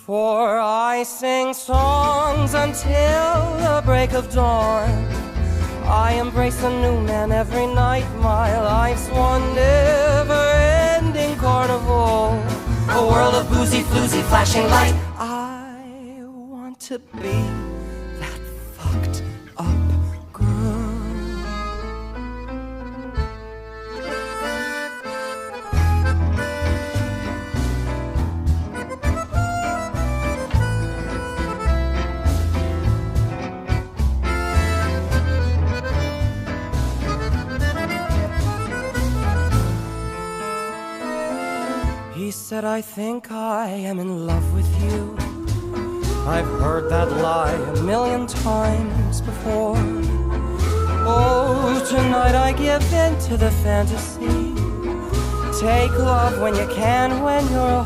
For I sing songs until the break of dawn. I embrace a new man every night. My life's one never-ending carnival, a world of boozy, floozy, flashing light. I want to be that fucked up girl. He said, I think I am in love with you. I've heard that lie a million times before. Oh, tonight I give in to the fantasy. Take love when you can, when you're